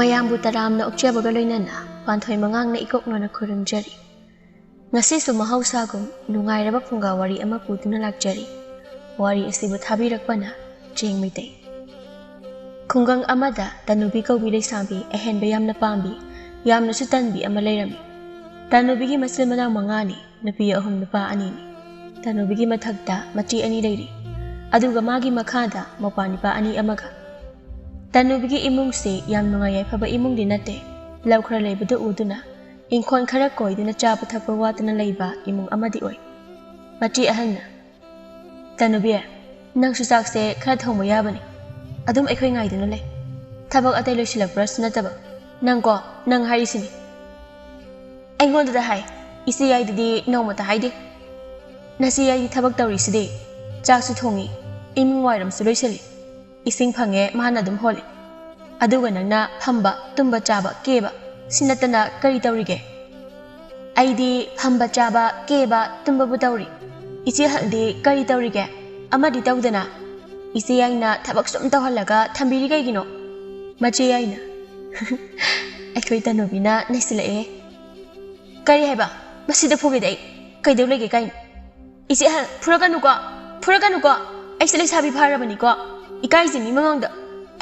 ꯃꯌꯥꯝꯕꯨ ꯇꯔꯥꯝꯅ ꯑꯣꯛꯆꯕꯒ ꯂꯣꯏꯅꯅ ꯄꯥꯟꯊꯣꯏ ꯃꯉꯥꯡꯅ ꯏꯀꯣꯛꯅꯅ ꯈꯨꯔꯨꯝꯖꯔꯤ꯫ ꯉꯁꯤꯁꯨ ꯃꯍꯧꯁꯥꯒꯨꯝ ꯅꯨꯡꯉꯥꯏꯔꯕ ꯐꯨꯡꯒꯥ ꯋꯥꯔꯤ ꯑꯃ ꯄꯨꯗꯨꯅ ꯂꯥꯛꯆꯔꯤ꯫ ꯋꯥꯔꯤ ꯑꯁꯤꯕꯨ ꯊꯥꯕꯤꯔꯛꯄꯅ ꯆꯦꯡ ꯃꯩꯇꯩ꯫ ꯈꯨꯡꯒꯪ ꯑꯃꯗ ꯇꯅꯨꯕꯤ ꯀꯧꯕꯤ ꯂꯩꯁꯥꯕꯤ ꯑꯍꯦꯟꯕ ꯌꯥꯝꯅ ꯄꯥꯝꯕꯤ ꯌꯥꯝꯅꯁꯨ ꯇꯟꯕꯤ ꯑꯃ ꯂꯩꯔꯝꯃꯤ꯫ ꯇꯅꯨꯕꯤꯒꯤ ꯃꯆꯤꯜ ꯃꯅꯥꯎ 5ꯅꯤ, ꯅꯨꯄꯤ 3 ꯅꯨꯄꯥ 2ꯅꯤ꯫ ꯇꯅꯨꯕꯤꯒꯤ ꯃꯊꯛꯇ ꯃꯆꯦ 2 ꯂꯩꯔꯤ, ꯑꯗꯨꯒ ꯃꯥꯒꯤ ꯃꯈꯥꯗ ꯃꯧꯄꯥ-ꯅꯤꯄꯥ 2 ꯑꯃꯒ꯫ ꯇꯅꯨꯕꯤꯒꯤ ꯏꯃꯨꯡꯁꯤ ꯌꯥꯝ ꯅꯨꯡꯉꯥꯏ ꯌꯥꯏꯐꯕ ꯏꯃꯨꯡꯗꯤ ꯅꯠꯇꯦ꯫ ꯂꯧ ꯈꯔ ꯂꯩꯕꯗꯨ ꯎꯗꯨꯅ ꯏꯪꯈꯣꯜ ꯈꯔ ꯀꯣꯏꯗꯨꯅ ꯆꯥꯕ ꯊꯛꯄ ꯋꯥꯠꯇꯅ ꯂꯩꯕ ꯏꯃꯨꯡ ꯑꯃꯗꯤ ꯑꯣꯏ꯫ ꯃꯆꯦ ꯑꯍꯟꯅ, "ꯇꯅꯨꯕꯤ, ꯅꯪꯁꯨ ꯆꯥꯛꯁꯦ ꯈꯔ ꯊꯣꯡꯕ ꯌꯥꯕꯅꯤ꯫ ꯑꯗꯨꯝ ꯑꯩꯈꯣꯏ ꯉꯥꯏꯗꯨꯅ ꯂꯩ꯫ ꯊꯕꯛ ꯑꯇꯩ ꯂꯣꯏꯁꯤꯜꯂꯛꯄ꯭ꯔꯁꯨ ꯅꯠꯇꯕ ꯅꯪ ꯍꯥꯏꯔꯤꯁꯤꯅꯤ꯫ ꯑꯩꯉꯣꯟꯗꯗ ꯍꯥꯏ, ꯏꯆꯦ ꯌꯥꯏꯗꯗꯤ ꯅꯣꯡꯃꯇ ꯍꯥꯏꯗꯦ꯫ ꯅꯆꯦ ꯌꯥꯏꯗꯤ ꯊꯕꯛ ꯇꯧꯔꯤꯁꯤꯗꯤ, ꯆꯥꯛꯁꯨ ꯊꯣꯡꯉꯤ, ꯏꯃꯨꯡ ꯋꯥꯏꯔꯝꯁꯨ ꯂꯣꯏꯁꯤꯜꯂꯤ, ꯏꯁꯤꯡ ꯐꯪꯉꯦ ꯃꯥꯅ ꯑꯗꯨꯝ ꯍꯣꯜꯂꯤ꯫ ꯑꯗꯨꯒ ꯅꯪꯅ ꯐꯝꯕ, ꯇꯨꯝꯕ, ꯆꯥꯕ, ꯀꯦꯕ ꯁꯤ ꯅꯠꯇꯅ ꯀꯔꯤ ꯇꯧꯔꯤꯒꯦ?" "ꯑꯩꯗꯤ ꯐꯝꯕ, ꯆꯥꯕ, ꯀꯦꯕ, ꯇꯨꯝꯕꯕꯨ ꯇꯧꯔꯤ꯫ ꯏꯆꯦ ꯍꯜꯗꯤ ꯀꯔꯤ ꯇꯧꯔꯤꯒꯦ? ꯑꯃꯗꯤ ꯇꯧꯗꯅ ꯏꯆꯦ ꯌꯥꯏꯅ ꯊꯕꯛ ꯁꯨꯝ ꯇꯧꯍꯜꯂꯒ ꯊꯝꯕꯤꯔꯤ ꯀꯩꯒꯤꯅꯣ?" ꯃꯆꯦ ꯌꯥꯏꯅ, "ꯑꯩꯈꯣꯏ ꯇꯅꯨꯕꯤꯅ ꯅꯩꯁꯤꯜꯂꯛꯑꯦ꯫ ꯀꯔꯤ ꯍꯥꯏꯕ? ꯃꯁꯤꯗ ꯐꯨꯒꯦꯗꯤ ꯑꯩ ꯀꯩꯗꯧ ꯂꯩꯒꯦ ꯀꯥꯏꯅ? ꯏꯆꯦ ꯍꯜ, ꯐꯨꯔꯛꯀꯅꯨꯀꯣ, ꯑꯩꯁꯦ ꯂꯩꯁꯥꯕꯤ ꯐꯥꯔꯕꯅꯤꯀꯣ, ꯏꯀꯥꯏꯖꯩ ꯃꯤ ꯃꯃꯥꯡꯗ꯫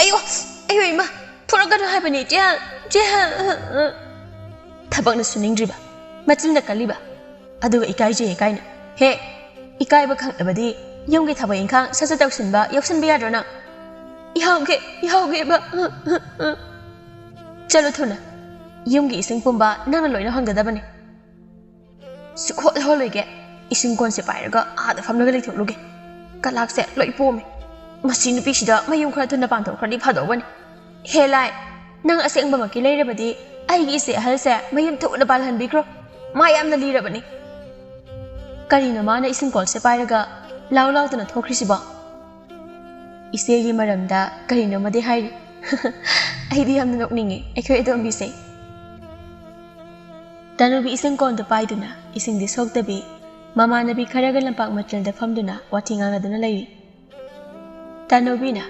ꯑꯌꯣ ꯏꯃꯥ, ꯐꯨꯔꯛꯀꯅꯨ ꯍꯥꯏꯕꯅꯤ ꯏꯆꯦ ꯍꯜ, ꯊꯕꯛꯅ ꯁꯨꯅꯤꯡꯗ꯭ꯔꯤꯕ, ꯃꯆꯤꯟꯅ ꯀꯜꯂꯤꯕ, ꯑꯗꯨꯒ ꯏꯀꯥꯏꯖꯩ ꯀꯥꯏꯅ? ꯍꯦ, ꯏꯀꯥꯏꯕ ꯈꯪꯂꯕꯗꯤ ꯌꯨꯝꯒꯤ ꯊꯕꯛ ꯏꯪꯈꯥꯡ ꯁꯠ ꯇꯧꯁꯤꯟꯕ ꯌꯥꯎꯁꯟꯕ ꯌꯥꯗ꯭ꯔꯣ ꯅꯪ?" "ꯌꯥꯎꯒꯦꯕ." "ꯆꯠꯂꯣ ꯊꯨꯅ, ꯌꯨꯝꯒꯤ ꯏꯁꯤꯡ ꯄꯨꯝꯕ ꯅꯪꯅ ꯂꯣꯏꯅ ꯍꯣꯟꯒꯗꯕꯅꯤ." "ꯁꯨꯛꯍꯣꯜ ꯍꯣꯜꯂꯣꯏꯒꯦ, ꯏꯁꯤꯡ ꯀꯣꯟꯁꯦ ꯄꯥꯏꯔꯒ ꯑꯥꯗ ꯐꯝꯂꯒ ꯂꯩꯊꯣꯛꯂꯨꯒꯦ꯫ ꯀꯂꯥꯛꯁꯦ ꯂꯣꯏ ꯄꯣꯝꯃꯤ꯫ ꯃꯁꯤ ꯅꯨꯄꯤꯁꯤꯗ ꯃꯌꯨꯝ ꯈꯔ ꯊꯨꯅ ꯄꯥꯟꯊꯣꯛꯈ꯭ꯔꯗꯤ ꯐꯗꯧꯕꯅꯤ꯫ ꯍꯦ ꯂꯥꯏ, ꯅꯪ ꯑꯁꯦꯡꯕꯃꯛꯀꯤ ꯂꯩꯔꯕꯗꯤ ꯑꯩꯒꯤ ꯏꯆꯦ ꯑꯍꯜꯁꯦ ꯃꯌꯨꯝ ꯊꯨꯅ ꯄꯥꯜꯍꯟꯕꯤꯈ꯭ꯔꯣ, ꯃꯥ ꯌꯥꯝꯅ ꯂꯤꯔꯕꯅꯤ." "ꯀꯔꯤꯅꯣ ꯃꯥꯅ ꯏꯁꯤꯡ ꯀꯣꯜꯁꯦ ꯄꯥꯏꯔꯒ ꯂꯥꯎꯗꯅ ꯊꯣꯛꯈ꯭ꯔꯤꯁꯤꯕꯣ?" "ꯏꯆꯦꯒꯤ ꯃꯔꯝꯗ ꯀꯔꯤꯅꯣꯃꯗꯤ ꯍꯥꯏꯔꯤ." "ꯑꯩꯗꯤ ꯌꯥꯝꯅ ꯅꯣꯛꯅꯤꯡꯉꯦ ꯑꯩꯈꯣꯏ ꯑꯇꯣꯝꯕꯤꯁꯦ." ꯇꯅꯨꯕꯤ ꯏꯁꯤꯡ ꯀꯣꯟꯗꯨ ꯄꯥꯏꯗꯨꯅ ꯏꯁꯤꯡꯗꯤ ꯁꯣꯛꯇꯕꯤ ꯃꯃꯥꯟꯅꯕꯤ ꯈꯔꯒ ꯂꯝꯄꯥꯛ ꯃꯆꯤꯜꯗ ꯐꯝꯗꯨꯅ ꯋꯥꯊꯤ ꯉꯥꯡꯅꯗꯨꯅ ꯂꯩꯔꯤ꯫ ꯇꯅꯨꯕꯤꯅ,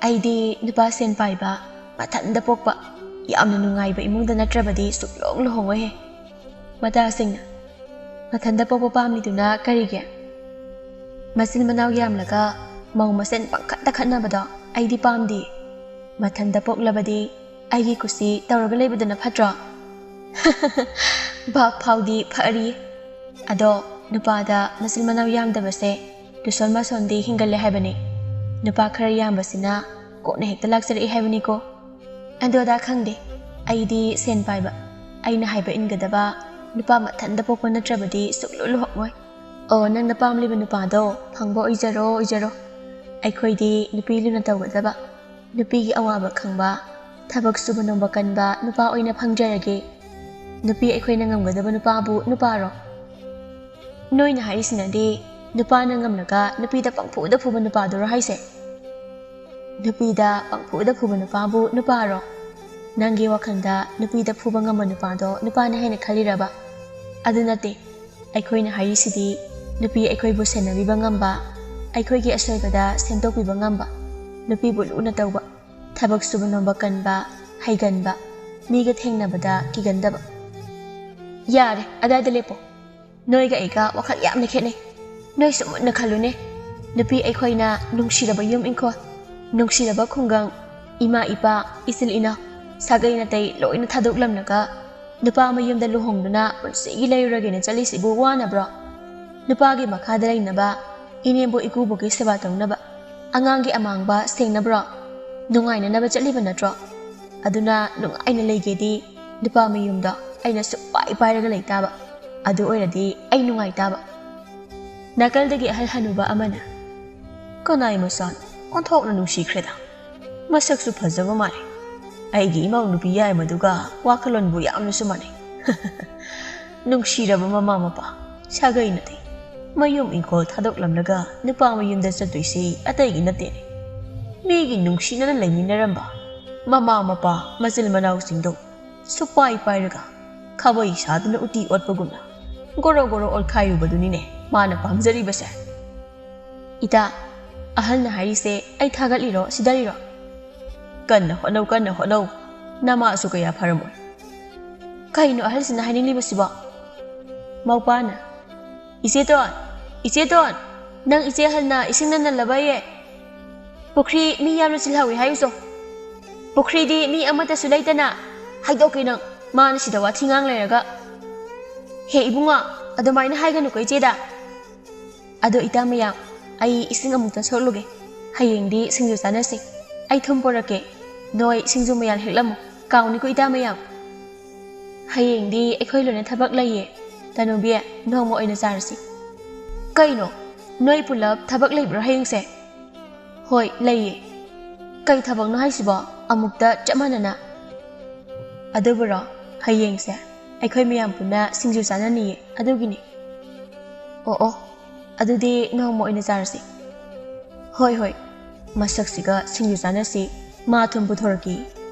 "ꯑꯩꯗꯤ ꯅꯨꯄꯥ ꯁꯦꯟ ꯄꯥꯏꯕ, ꯃꯊꯟꯗ ꯄꯣꯛꯄ, ꯌꯥꯝꯅ ꯅꯨꯡꯉꯥꯏꯕ ꯏꯃꯨꯡꯗ ꯅꯠꯇ꯭ꯔꯕꯗꯤ ꯁꯨꯛꯂꯣꯡ ꯂꯨꯍꯣꯡꯉꯣꯏꯍꯦ." ꯃꯇꯥꯁꯤꯡꯅ, "ꯃꯊꯟꯗ ꯄꯣꯛꯄ ꯄꯥꯝꯂꯤꯗꯨꯅ ꯀꯔꯤꯒꯤ? ꯃꯆꯤꯟ ꯃꯅꯥꯎ ꯌꯥꯝꯂꯒ ꯃꯧ ꯃꯁꯦꯟ ꯄꯪꯈꯠꯇ ꯈꯠꯅꯕꯗꯣ ꯑꯩꯗꯤ ꯄꯥꯝꯗꯦ꯫ ꯃꯊꯟꯗ ꯄꯣꯛꯂꯕꯗꯤ ꯑꯩꯒꯤ ꯀꯨꯁꯤ ꯇꯧꯔꯒ ꯂꯩꯕꯗꯨꯅ ꯐꯠꯇ꯭ꯔꯣ?" "ꯚꯥꯞ ꯐꯥꯎꯗꯤ ꯐꯔꯤ. ꯑꯗꯣ ꯅꯨꯄꯥꯗ ꯃꯆꯤꯟ ꯃꯅꯥꯎ ꯌꯥꯝꯗꯕꯁꯦ ꯇꯨꯁꯣꯟ ꯃꯥꯁꯣꯟꯗꯤ ꯍꯤꯡꯒꯜꯂꯦ ꯍꯥꯏꯕꯅꯤ. ꯅꯨꯄꯥ ꯈꯔ ꯌꯥꯝꯕꯁꯤꯅ ꯀꯣꯟꯅ ꯍꯦꯛꯇ ꯂꯥꯛꯆꯔꯛꯏ ꯍꯥꯏꯕꯅꯤꯀꯣ." "ꯑꯗꯣꯗꯥ ꯈꯪꯗꯦ. ꯑꯩꯗꯤ ꯁꯦꯟ ꯄꯥꯏꯕ, ꯑꯩꯅ ꯍꯥꯏꯕ ꯏꯟꯒꯗꯕ ꯅꯨꯄꯥ ꯃꯊꯟꯗ ꯄꯣꯛꯄ ꯅꯠꯇ꯭ꯔꯕꯗꯤ ꯁꯨꯛꯂꯨ ꯂꯨꯍꯣꯡꯉꯣꯏ. ꯑꯣ, ꯅꯪꯅ ꯄꯥꯝꯂꯤꯕ ꯅꯨꯄꯥꯗꯣ ꯐꯪꯕ ꯑꯣꯏꯖꯔꯣ. ꯑꯩꯈꯣꯏꯗꯤ ꯅꯨꯄꯤ ꯂꯨꯅ ꯇꯧꯒꯗꯕ, ꯅꯨꯄꯤꯒꯤ ꯑꯋꯥꯕ ꯈꯪꯕ, ꯊꯕꯛ ꯁꯨꯕ ꯅꯣꯝꯕ ꯀꯟꯕ ꯅꯨꯄꯥ ꯑꯣꯏꯅ ꯐꯪꯖꯔꯒꯦ. ꯅꯨꯄꯤ ꯑꯩꯈꯣꯏꯅ ꯉꯝꯒꯗꯕ ꯅꯨꯄꯥꯕꯨ ꯅꯨꯄꯥꯔꯣ? ꯅꯣꯏꯅ ꯍꯥꯏꯔꯤꯁꯤꯅꯗꯤ ꯅꯨꯄꯥꯅ ꯉꯝꯂꯒ ꯅꯨꯄꯤꯗ ꯄꯪꯐꯨꯗ ꯐꯨꯕ ꯅꯨꯄꯥꯗꯨꯔꯣ ꯍꯥꯏꯁꯦ? ꯅꯨꯄꯤꯗ ꯄꯪꯐꯨꯗ ꯐꯨꯕ ꯅꯨꯄꯥꯕꯨ ꯅꯨꯄꯥꯔꯣ? ꯅꯪꯒꯤ ꯋꯥꯈꯜꯗ ꯅꯨꯄꯤꯗ ꯐꯨꯕ ꯉꯝꯕ ꯅꯨꯄꯥꯗꯣ ꯅꯨꯄꯥꯅ ꯍꯦꯟꯅ ꯈꯜꯂꯤꯔꯕ? ꯑꯗꯨ ꯅꯠꯇꯦ. ꯑꯩꯈꯣꯏꯅ ꯍꯥꯏꯔꯤꯁꯤꯗꯤ ꯅꯨꯄꯤ ꯑꯩꯈꯣꯏꯕꯨ ꯁꯦꯟꯅꯕꯤꯕ ꯉꯝꯕ, ꯑꯩꯈꯣꯏꯒꯤ ꯑꯁꯣꯏꯕꯗ ꯁꯦꯝꯗꯣꯛꯄꯤꯕ ꯉꯝꯕ, ꯅꯨꯄꯤꯕꯨ ꯂꯨꯅ ꯇꯧꯕ, ꯊꯕꯛ ꯁꯨꯕ ꯅꯣꯝꯕ ꯀꯟꯕ, ꯍꯩꯒꯟꯕ, ꯃꯤꯒ ꯊꯦꯡꯅꯕꯗ ꯀꯤꯒꯟꯗꯕ." "ꯌꯥꯔꯦ, ꯑꯗꯥꯏꯗ ꯂꯦꯞꯄꯣ. ꯅꯣꯏꯒ ꯑꯩꯒ ꯋꯥꯈꯜ ꯌꯥꯝꯅ ꯈꯦꯠꯅꯩ. ꯅꯣꯏꯁꯨ ꯃꯨꯟꯅ ꯈꯜꯂꯨꯅꯦ. ꯅꯨꯄꯤ ꯑꯩꯈꯣꯏꯅ ꯅꯨꯡꯁꯤꯔꯕ ꯌꯨꯝ ꯏꯪꯈꯣꯜ, ꯅꯨꯡꯁꯤꯔꯕ ꯈꯨꯡꯒꯪ, ꯏꯃꯥ ꯏꯄꯥ, ꯏꯆꯤꯜ ꯏꯅꯥꯎ, ꯁꯥꯒꯩ ꯅꯥꯇꯩ ꯂꯣꯏꯅ ꯊꯥꯗꯣꯛꯂꯝꯂꯒ ꯅꯨꯄꯥ ꯃꯌꯨꯝꯗ ꯂꯨꯍꯣꯡꯗꯨꯅ ꯄꯨꯟꯁꯤꯒꯤ ꯂꯩꯔꯨꯔꯒꯦꯅ ꯆꯠꯂꯤꯁꯤꯕꯨ ꯋꯥꯅꯕ꯭ꯔꯣ? ꯅꯨꯄꯥꯒꯤ ꯃꯈꯥꯗ ꯂꯩꯅꯕ, ꯏꯅꯦꯝꯕꯣꯛ ꯏꯀꯨꯕꯣꯛꯀꯤ ꯁꯦꯕꯥ ꯇꯧꯅꯕ, ꯑꯉꯥꯡꯒꯤ ꯑꯃꯥꯡꯕ ꯁꯦꯡꯅꯕ꯭ꯔꯣ? ꯅꯨꯡꯉꯥꯏꯅꯅꯕ ꯆꯠꯂꯤꯕ ꯅꯠꯇ꯭ꯔꯣ? ꯑꯗꯨꯅ ꯅꯨꯡꯉꯥꯏꯅ ꯂꯩꯒꯦꯗꯤ ꯅꯨꯄꯥ ꯃꯌꯨꯝꯗ ꯑꯩꯅ ꯁꯨꯛꯄꯥꯏ ꯄꯥꯏꯔꯒ ꯂꯩꯇꯥꯕ. ꯑꯗꯨ ꯑꯣꯏꯔꯗꯤ ꯑꯩ ꯅꯨꯡꯉꯥꯏꯇꯥꯕ." ꯅꯥꯀꯜꯗꯒꯤ ꯑꯍꯜ ꯍꯅꯨꯕ ꯑꯃꯅ, "ꯀꯅꯥꯏ ꯃꯆꯥꯅꯣ? ꯑꯣꯟꯊꯣꯛꯅ ꯅꯨꯡꯁꯤꯈ꯭ꯔꯦꯗ. ꯃꯁꯛꯁꯨ ꯐꯖꯕ ꯃꯥꯜꯂꯤ. ꯑꯩꯒꯤ ꯏꯃꯧ ꯅꯨꯄꯤ ꯌꯥꯏꯃꯗꯨꯒ ꯋꯥꯈꯜꯂꯣꯟꯕꯨ ꯌꯥꯝꯅꯁꯨ ꯃꯥꯟꯅꯩ." "ꯅꯨꯡꯁꯤꯔꯕ ꯃꯃꯥ ꯃꯄꯥ, ꯁꯥꯒꯩ ꯅꯥꯇꯩ, ꯃꯌꯨꯝ ꯏꯪꯈꯣꯜ ꯊꯥꯗꯣꯛꯂꯝꯂꯒ ꯅꯨꯄꯥ ꯃꯌꯨꯝꯗ ꯆꯠꯇꯣꯏꯁꯤ ꯑꯇꯩꯒꯤ ꯅꯠꯇꯦꯅꯦ. ꯃꯤꯒꯤ ꯅꯨꯡꯁꯤꯅꯅ ꯂꯩꯃꯤꯟꯅꯔꯝꯕ ꯃꯃꯥ ꯃꯄꯥ ꯃꯆꯤꯜ ꯃꯅꯥꯎꯁꯤꯡꯗꯣ ꯁꯨꯛꯄꯥꯏ ꯄꯥꯏꯔꯒ ꯈꯥꯕꯩ ꯁꯥꯗꯨꯅ ꯎꯇꯤ ꯑꯣꯠꯄꯒꯨꯝꯅ ꯒꯣꯔꯣ ꯒꯣꯔꯣ ꯑꯣꯠꯈꯥꯏꯔꯨꯕꯗꯨꯅꯤꯅꯦ ꯃꯥꯅ ꯄꯥꯝꯖꯔꯤꯕꯁꯦ." "ꯏꯇꯥ, ꯑꯍꯜꯅ ꯍꯥꯏꯔꯤꯁꯦ ꯑꯩ ꯊꯥꯒꯠꯂꯤꯔꯣ ꯁꯤꯗꯔꯤꯔꯣ?" "ꯀꯟꯅ ꯍꯣꯠꯅꯧ. ꯅꯃꯥꯁꯨ ꯀꯌꯥ ꯐꯔꯝꯃꯣꯏ ꯀꯩꯅꯣ ꯑꯍꯜꯁꯤꯅ ꯍꯥꯏꯅꯤꯡꯂꯤꯕꯁꯤꯕꯣ ꯃꯧꯄꯥꯅ ꯏꯆꯦꯇꯣꯟ ꯅꯪ ꯏꯆꯦ ꯑꯍꯜꯅ ꯏꯁꯤꯡꯅ ꯅꯜꯂꯕꯌꯦ ꯄꯨꯈ꯭ꯔꯤ ꯃꯤ ꯌꯥꯝꯅ ꯆꯤꯜꯍꯧꯏ ꯍꯥꯏꯌꯨꯆꯣ ꯄꯨꯈ꯭ꯔꯤꯗꯤ ꯃꯤ ꯑꯃꯠꯇꯁꯨ ꯂꯩꯇꯅ ꯍꯥꯏꯗꯣꯛꯀꯦ ꯅꯪ ꯃꯥꯅ ꯁꯤꯗ ꯋꯥꯊꯤ ꯉꯥꯡ ꯂꯩꯔꯒ ꯍꯦ ꯏꯕꯨꯡꯉꯣ ꯑꯗꯨꯃꯥꯏꯅ ꯍꯥꯏꯒꯅꯨꯀꯣ ꯏꯆꯦꯗ ꯑꯗꯣ ꯏꯇꯥ ꯃꯌꯥꯝ ꯑꯩ ꯏꯁꯤꯡ ꯑꯃꯨꯛꯇ ꯁꯣꯛꯂꯨꯒꯦ ꯍꯌꯦꯡꯗꯤ ꯁꯤꯡꯖꯨ ꯆꯥꯅꯁꯤ ꯑꯩ ꯊꯨꯝ ꯄꯣꯔꯛꯀꯦ ꯅꯣꯏ ꯁꯤꯡꯖꯨ ꯃꯌꯥꯜ ꯍꯦꯛꯂꯝꯃꯨ ꯀꯥꯎꯅꯤꯀꯣ ꯏꯇꯥ ꯃꯌꯥꯝ ꯍꯌꯦꯡꯗꯤ ꯑꯩꯈꯣꯏ ꯂꯣꯏꯅ ꯊꯕꯛ ꯂꯩꯌꯦ ꯇꯅꯨꯕꯤ ꯅꯣꯡꯃ ꯑꯣꯏꯅ ꯆꯥꯔꯁꯤ ꯀꯩꯅꯣ ꯅꯣꯏ ꯄꯨꯂꯞ ꯊꯕꯛ ꯂꯩꯕ꯭ꯔꯣ ꯍꯌꯦꯡꯁꯦ ꯍꯣꯏ ꯂꯩꯌꯦ ꯀꯩ ꯊꯕꯛꯅꯣ ꯍꯥꯏꯁꯤꯕꯣ ꯑꯃꯨꯛꯇ ꯆꯞ ꯃꯥꯟꯅꯅ ꯑꯗꯨꯕꯨꯔꯣ ꯍꯌꯦꯡꯁꯦ ꯑꯩꯈꯣꯏ ꯃꯌꯥꯝ ꯄꯨꯟꯅ ꯁꯤꯡꯖꯨ ꯆꯥꯅꯅꯤꯌꯦ ꯑꯗꯨꯒꯤꯅꯤ ꯑꯣ ꯑꯗꯨꯗꯤ ꯅꯣꯡꯃ ꯑꯣꯏꯅ ꯆꯥꯔꯁꯤ ꯍꯣꯏ ꯃꯁꯛꯁꯤꯒ ꯁꯤꯡꯖꯨ ꯆꯥꯅꯁꯤ ꯃꯥ ꯊꯨꯝ ꯄꯨꯊꯣꯔꯛꯀꯤ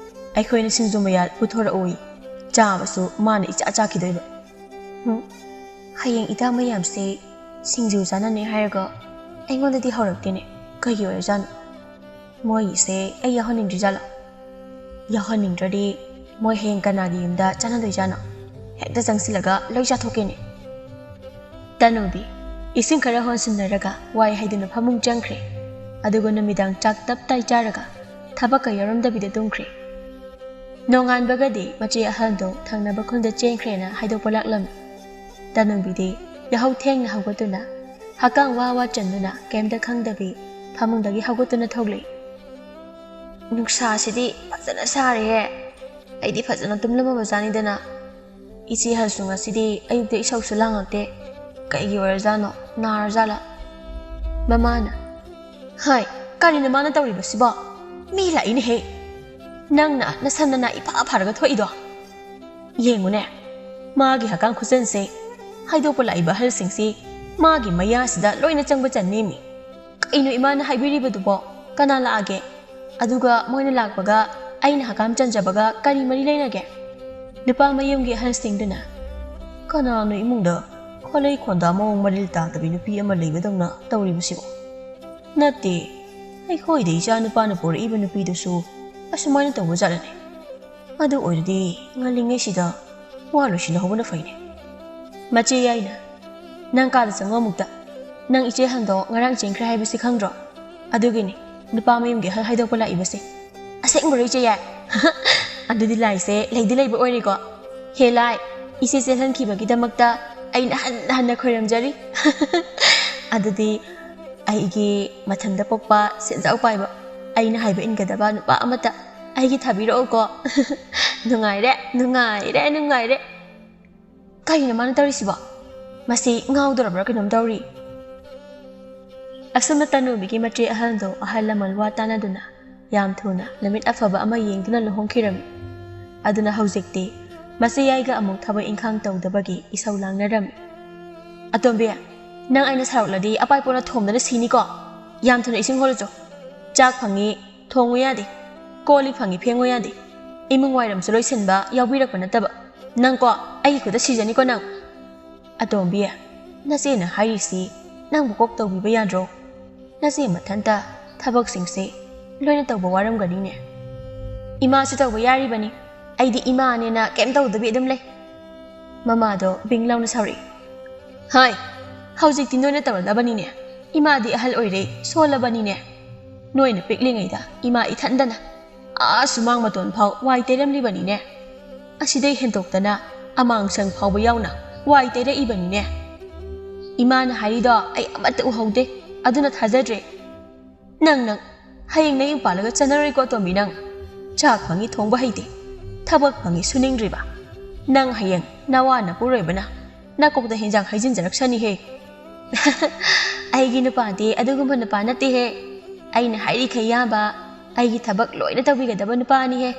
ꯑꯩꯈꯣꯏꯅ ꯁꯤꯡꯖꯨ ꯃꯌꯥꯜ ꯄꯨꯊꯣꯔꯛꯎꯏ ꯆꯥꯕꯁꯨ ꯃꯥꯅ ꯏꯆꯥ ꯆꯥꯈꯤꯗꯣꯏꯕ ꯍꯌꯦꯡ ꯏꯇꯥ ꯃꯌꯥꯝꯁꯦ ꯁꯤꯡꯖꯨ ꯆꯥꯅꯅꯤ ꯍꯥꯏꯔꯒ ꯑꯩꯉꯣꯟꯗꯗꯤ ꯍꯧꯔꯛꯇꯦꯅꯦ ꯀꯩꯒꯤ ꯑꯣꯏꯔꯖꯥꯠꯅꯣ ꯃꯣꯏꯒꯤꯁꯦ ꯑꯩ ꯌꯥꯎꯍꯟꯅꯤꯡꯗ꯭ꯔꯤꯖꯥꯠꯂꯣ ꯌꯥꯎꯍꯟꯅꯤꯡꯗ꯭ꯔꯗꯤ ꯃꯣꯏ ꯍꯌꯦꯡ ꯀꯅꯥꯒꯤ ꯌꯨꯝꯗ ꯆꯥꯅꯗꯣꯏꯖꯥꯠꯅꯣ ꯍꯦꯛꯇ ꯆꯪꯁꯤꯜꯂꯒ ꯂꯣꯏ ꯆꯥꯊꯣꯛꯀꯦꯅꯦ ꯇꯅꯨꯕꯤ ꯏꯁꯤꯡ ꯈꯔ ꯍꯣꯟꯁꯤꯟꯅꯔꯒ ꯋꯥꯏ ꯍꯩꯗꯨꯅ ꯐꯃꯨꯡ ꯆꯪꯈ꯭ꯔꯦ ꯑꯗꯨꯒ ꯅꯨꯃꯤꯗꯥꯡ ꯆꯥꯛ ꯇꯞꯇꯥꯏ ꯆꯥꯔꯒ ꯊꯕꯛꯀ ꯌꯥꯎꯔꯝꯗꯕꯤꯗ ꯇꯨꯝꯈ꯭ꯔꯦ ꯅꯣꯡꯉꯥꯟꯕꯒꯗꯤ ꯃꯆꯦ ꯑꯍꯜꯗꯣ ꯊꯪꯅꯕ ꯈꯨꯟꯗ ꯆꯦꯟꯈ꯭ꯔꯦꯅ ꯍꯥꯏꯗꯣꯛꯄ ꯂꯥꯛꯂꯝꯃꯤ ꯇꯅꯨꯕꯤꯗꯤ ꯌꯥꯍꯧ ꯊꯦꯡꯅ ꯍꯧꯒꯠꯇꯨꯅ ꯍꯛꯀꯥꯡ ꯋꯥ ꯆꯟꯗꯨꯅ ꯀꯩꯝꯇ ꯈꯪꯗꯕꯤ ꯐꯃꯨꯡꯗꯒꯤ ꯍꯧꯒꯠꯇꯨꯅ ꯊꯣꯛꯂꯛꯏ ꯅꯨꯡꯁꯥꯁꯤꯗꯤ ꯐꯖꯅ ꯁꯥꯔꯦꯍꯦ ꯑꯩꯗꯤ ꯐꯖꯅ ꯇꯨꯝꯂꯝꯃꯕꯖꯥꯠꯅꯤꯗꯅ ꯏꯆꯦ ꯑꯍꯜꯁꯨ ꯉꯁꯤꯗꯤ ꯑꯌꯨꯛꯇ ꯏꯁꯧꯁꯨ ꯂꯥꯡꯉꯛꯇꯦ ꯀꯩꯒꯤ ꯑꯣꯏꯔꯖꯥꯠꯅꯣ ꯅꯥꯔꯖꯥꯠꯂꯥ ꯃꯃꯥꯅ ꯍꯥꯏ ꯀꯔꯤꯅꯣ ꯃꯥꯅ ꯇꯧꯔꯤꯕꯁꯤꯕꯣ ꯃꯤ ꯂꯥꯛꯏꯅꯦꯍꯦ ꯅꯪꯅ ꯅꯁꯟꯅꯅ ꯏꯐꯥ ꯐꯥꯔꯒ ꯊꯣꯛꯏꯗꯣ ꯌꯦꯡꯉꯨꯅꯦ ꯃꯥꯒꯤ ꯍꯛꯀꯥꯡ ꯈꯨꯆꯟꯁꯦ ꯍꯥꯏꯗꯣꯛꯄ ꯂꯥꯛꯏꯕ ꯑꯍꯜꯁꯤꯡꯁꯤ ꯃꯥꯒꯤ ꯃꯌꯥꯁꯤꯗ ꯂꯣꯏꯅ ꯆꯪꯕ ꯆꯟꯅꯦꯃꯤ ꯀꯩꯅꯣ ꯏꯃꯥꯅ ꯍꯥꯏꯕꯤꯔꯤꯕꯗꯨꯕꯣ ꯀꯅꯥ ꯂꯥꯛꯑꯒꯦ ꯑꯗꯨꯒ ꯃꯣꯏꯅ ꯂꯥꯛꯄꯒ ꯑꯩꯅ ꯍꯛꯀꯥꯝ ꯆꯟꯖꯕꯒ ꯀꯔꯤ ꯃꯔꯤ ꯂꯩꯅꯒꯦ ꯅꯨꯄꯥ ꯃꯌꯨꯝꯒꯤ ꯑꯍꯜꯁꯤꯡꯗꯨꯅ ꯀꯅꯥꯅꯣ ꯏꯃꯨꯡꯗ ꯈꯣꯂꯩ ꯈꯣꯟꯗꯥ ꯃꯑꯣꯡ ꯃꯔꯤꯜ ꯇꯥꯗꯕꯤ ꯅꯨꯄꯤ ꯑꯃ ꯂꯩꯕꯗꯧꯅ ꯇꯧꯔꯤꯕꯁꯤꯕꯣ ꯅꯠꯇꯦ ꯑꯩꯈꯣꯏꯗ ꯏꯆꯥ ꯅꯨꯄꯥꯅ ꯄꯣꯔꯛꯏꯕ ꯅꯨꯄꯤꯗꯨꯁꯨ ꯑꯁꯨꯃꯥꯏꯅ ꯇꯧꯕ ꯖꯥꯠꯂꯅꯦ ꯑꯗꯨ ꯑꯣꯏꯔꯗꯤ ꯉꯜꯂꯤꯉꯩꯁꯤꯗ ꯋꯥ ꯂꯣꯏꯁꯤꯜꯍꯧꯕꯅ ꯐꯩꯅꯦ ꯃꯆꯦ ꯌꯥꯏꯅ ꯅꯪ ꯀꯥꯗ ꯆꯪꯉꯣ ꯑꯃꯨꯛꯇ ꯅꯪ ꯏꯆꯦ ꯍꯟꯗꯣ ꯉꯔꯥꯡ ꯆꯦꯟꯈ꯭ꯔꯦ ꯍꯥꯏꯕꯁꯤ ꯈꯪꯗ꯭ꯔꯣ ꯑꯗꯨꯒꯤꯅꯤ ꯅꯨꯄꯥ ꯃꯌꯨꯝꯒꯤ ꯑꯍꯜ ꯍꯥꯏꯗꯣꯛꯄ ꯂꯥꯛꯏꯕꯁꯦ ꯑꯁꯦꯡꯕꯔꯣ ꯏꯆꯦ ꯌꯥꯏ ꯑꯗꯨꯗꯤ ꯂꯥꯏꯁꯦ ꯂꯩꯗꯤ ꯂꯩꯕ ꯑꯣꯏꯔꯦꯀꯣ ꯍꯦ ꯂꯥꯏ ꯏꯆꯦ ꯆꯦꯜꯍꯟꯈꯤꯕꯒꯤꯗꯃꯛꯇ ꯑꯩꯅ ꯍꯟꯅ ꯈꯣꯏꯔꯝꯖꯔꯤ ꯑꯗꯨꯗꯤ ꯑꯩꯒꯤ ꯃꯊꯟꯗ ꯄꯣꯛꯄ ꯁꯦꯟꯖꯥꯎ ꯄꯥꯏꯕ ꯑꯩꯅ ꯍꯥꯏꯕ ꯏꯟꯒꯗꯕ ꯅꯨꯄꯥ ꯑꯃꯠꯇ ꯑꯩꯒꯤ ꯊꯥꯕꯤꯔꯛꯑꯣꯀꯣ ꯅꯨꯡꯉꯥꯏꯔꯦ ꯀꯩꯅꯣ ꯃꯥꯅ ꯇꯧꯔꯤꯁꯤꯕꯣ ꯃꯁꯤ ꯉꯥꯎꯗꯣꯔꯕ꯭ꯔꯥ ꯀꯩꯅꯣꯝ ꯇꯧꯔꯤ ꯑꯁꯨꯝꯅ ꯇꯅꯨꯕꯤꯒꯤ ꯃꯆꯦ ꯑꯍꯜꯗꯣ ꯑꯍꯜ ꯂꯃꯟ ꯋꯥ ꯇꯥꯟꯅꯗꯨꯅ ꯌꯥꯝ ꯊꯨꯅ ꯅꯨꯃꯤꯠ ꯑꯐꯕ ꯑꯃ ꯌꯦꯡꯗꯨꯅ ꯂꯨꯍꯣꯡꯈꯤꯔꯝꯃꯤ ꯑꯗꯨꯅ ꯍꯧꯖꯤꯛꯇꯤ ꯃꯆꯦ ꯌꯥꯏꯒ ꯑꯃꯨꯛ ꯊꯕꯛ ꯏꯪꯈꯥꯡ ꯇꯧꯗꯕꯒꯤ ꯏꯁꯧ ꯂꯥꯡꯅꯔꯝꯃꯤ ꯑꯇꯣꯝꯕꯤ ꯅꯪ ꯑꯩꯅ ꯁꯥꯎꯔꯛꯂꯗꯤ ꯑꯄꯥꯏ ꯄꯣꯅ ꯊꯣꯝꯗꯅ ꯁꯤꯅꯤꯀꯣ ꯌꯥꯝ ꯊꯨꯅ ꯏꯁꯤꯡ ꯍꯣꯜꯂꯨꯆꯣ ꯆꯥꯛ ꯐꯪꯉꯤ ꯊꯣꯡꯉꯨ ꯌꯥꯗꯦ ꯀꯣꯜꯂꯤ ꯐꯪꯉꯤ ꯐꯦꯡꯉꯨ ꯌꯥꯗꯦ ꯏꯃꯨꯡ ꯋꯥꯏꯔꯝꯁꯨ ꯂꯣꯏꯁꯤꯟꯕ ꯌꯥꯎꯕꯤꯔꯛꯄ ꯅꯠꯇꯕ ꯅꯪꯀꯣ ꯑꯩꯒꯤ ꯈꯨꯠꯇ ꯁꯤꯖꯅꯤꯀꯣ ꯅꯪ ꯑꯇꯣꯝꯕꯤ ꯅꯆꯦꯅ ꯍꯥꯏꯔꯤꯁꯤ ꯅꯪꯕꯨ ꯀꯣꯛ ꯇꯧꯕꯤꯕ ꯌꯥꯗ꯭ꯔꯣ ꯅꯆꯦ ꯃꯊꯟꯇ ꯊꯕꯛꯁꯤꯡꯁꯦ ꯂꯣꯏꯅ ꯇꯧꯕ ꯋꯥꯔꯝꯒꯅꯤꯅꯦ ꯏꯃꯥꯁꯨ ꯇꯧꯕ ꯌꯥꯔꯤꯕꯅꯤ ꯑꯩꯗꯤ ꯏꯃꯥꯅꯦꯅ ꯀꯩꯝ ꯇꯧꯗꯕꯤ ꯑꯗꯨꯝ ꯂꯩ ꯃꯃꯥꯗꯣ ꯕꯤꯡ ꯂꯥꯎꯅ ꯁꯥꯎꯔꯛꯏ ꯍꯥꯏ ꯍꯧꯖꯤꯛꯇꯤ ꯅꯣꯏꯅ ꯇꯧꯔꯗꯕꯅꯤꯅꯦ ꯏꯃꯥꯗꯤ ꯑꯍꯜ ꯑꯣꯏꯔꯦ ꯁꯣꯜꯂꯕꯅꯤꯅꯦ ꯅꯣꯏꯅ ꯄꯤꯛꯂꯤꯉꯩꯗ ꯏꯃꯥ ꯏꯊꯟꯗꯅ ꯁꯨꯃꯥꯡ ꯃꯇꯣꯟ ꯐꯥꯎ ꯋꯥꯏ ꯇꯩꯔꯝꯂꯤꯕꯅꯤꯅꯦ ꯑꯁꯤꯗꯩ ꯍꯦꯟꯇꯣꯛꯇꯅ ꯑꯃꯥꯡꯁꯪ ꯐꯥꯎꯕ ꯌꯥꯎꯅ ꯋꯥꯏ ꯇꯩꯔꯛꯏꯕꯅꯤꯅꯦ ꯏꯃꯥꯅ ꯍꯥꯏꯔꯤꯗꯣ ꯑꯩ ꯑꯃꯠꯇ ꯎꯍꯧꯗꯦ ꯑꯗꯨꯅ ꯊꯥꯖꯗ꯭ꯔꯦ ꯅꯪ ꯍꯌꯦꯡ ꯅꯌꯨꯝ ꯄꯥꯜꯂꯒ ꯆꯠꯅꯔꯣꯏꯀꯣ ꯇꯣꯝꯕꯤ ꯅꯪ ꯆꯥꯛ ꯐꯪꯉꯤ ꯊꯣꯡꯕ ꯍꯩꯇꯦ ꯊꯕꯛ ꯐꯪꯉꯤ ꯁꯨꯅꯤꯡꯗ꯭ꯔꯤꯕ ꯅꯪ ꯍꯌꯦꯡ ꯅꯋꯥ ꯅꯄꯨꯔꯣꯏꯕꯅ ꯅꯀꯣꯛꯇ ꯍꯦꯟꯖꯥꯡ ꯍꯩꯖꯤꯟꯖꯔꯛꯁꯅꯤꯍꯦ ꯑꯩꯒꯤ ꯅꯨꯄꯥꯗꯤ ꯑꯗꯨꯒꯨꯝꯕ ꯅꯨꯄꯥ ꯅꯠꯇꯦꯍꯦ ꯑꯩꯅ ꯍꯥꯏꯔꯤꯈꯩ ꯌꯥꯕ ꯑꯩꯒꯤ ꯊꯕꯛ ꯂꯣꯏꯅ ꯇꯧꯕꯤꯒꯗꯕ ꯅꯨꯄꯥꯅꯤꯍꯦ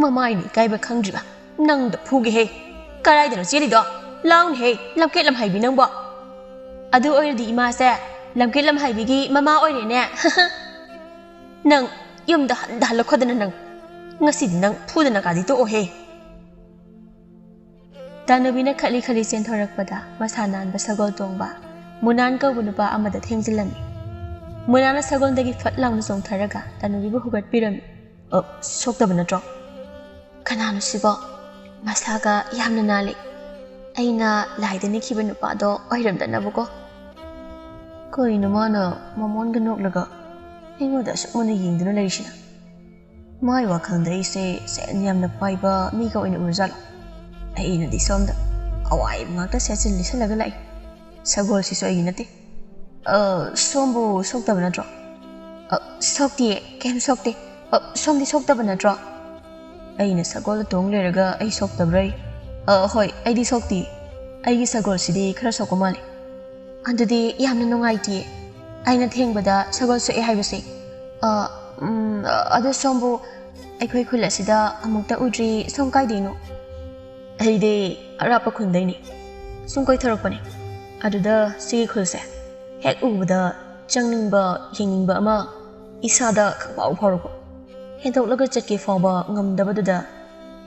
ꯃꯃꯥꯏꯅ ꯏꯀꯥꯏꯕ ꯈꯪꯗ꯭ꯔꯤꯕ ꯅꯪꯗ ꯐꯨꯒꯦꯍꯦ ꯀꯔꯥꯏꯗꯅꯣ ꯆꯦꯜꯂꯤꯗꯣ ꯂꯥꯎꯅꯍꯦ ꯂꯝꯀꯦꯠ ꯂꯝꯍꯩꯕꯤ ꯅꯪꯕꯣ ꯑꯗꯨ ꯑꯣꯏꯔꯗꯤ ꯏꯃꯥꯁꯦ ꯂꯝꯀꯦꯠ ꯂꯝꯍꯩꯕꯤꯒꯤ ꯃꯃꯥ ꯑꯣꯏꯔꯦꯅꯦ ꯅꯪ ꯌꯨꯝꯗ ꯍꯜꯂꯛꯈꯣꯗꯅ ꯅꯪ ꯉꯁꯤꯗꯤ ꯅꯪ ꯐꯨꯗꯅ ꯀꯥꯗꯤ ꯇꯣꯛꯑꯣꯍꯦ ꯇꯥꯅꯨꯕꯤꯅ ꯈꯠꯂꯤ ꯈꯠꯂꯤ ꯆꯦꯟꯊꯣꯔꯛꯄꯗ ꯃꯁꯥ ꯅꯥꯟꯕ ꯁꯒꯣꯜ ꯇꯣꯡꯕ ꯃꯨꯅꯥꯟ ꯀꯧꯕ ꯅꯨꯄꯥ ꯑꯃꯗ ꯊꯦꯡꯖꯤꯜꯂꯝꯃꯤ ꯃꯨꯅꯥꯟꯅ ꯁꯒꯣꯜꯗꯒꯤ ꯐꯠ ꯂꯥꯎꯅ ꯆꯣꯡꯊꯔꯒ ꯇꯥꯅꯨꯕꯤꯕꯨ ꯍꯨꯒꯠꯄꯤꯔꯝꯃꯤ ꯁꯣꯛꯇꯕ ꯅꯠꯇ꯭ꯔꯣ Kanano sibo masaga yamna nali aina laida nikhiba nupado oiramdanabuko koino mana mamonga noklaga aingoda sukmana yingduna leishina mai wakhalda ise sen yamna paiba miga oina urjala aina di somda awai ngakta setsin lisalaga lai sagol siso ainate sombu sokta banatro sokti kem sokte somdi sokta banatro aina sagol tong leraga ai sokta brai hoi aidi sokti aigi sagol sidi khara sokomali andudi yamna nungaiti aina thengbada sagol so e haibase adu sombu aikhoi khula sida amukta udri som kai dino aide arapa khundaini sungkoi tharapani aduda sigi khulse hek ubada changningba yengingba ama isada khangpau phorko hedok chatki fawba ngamdabaduda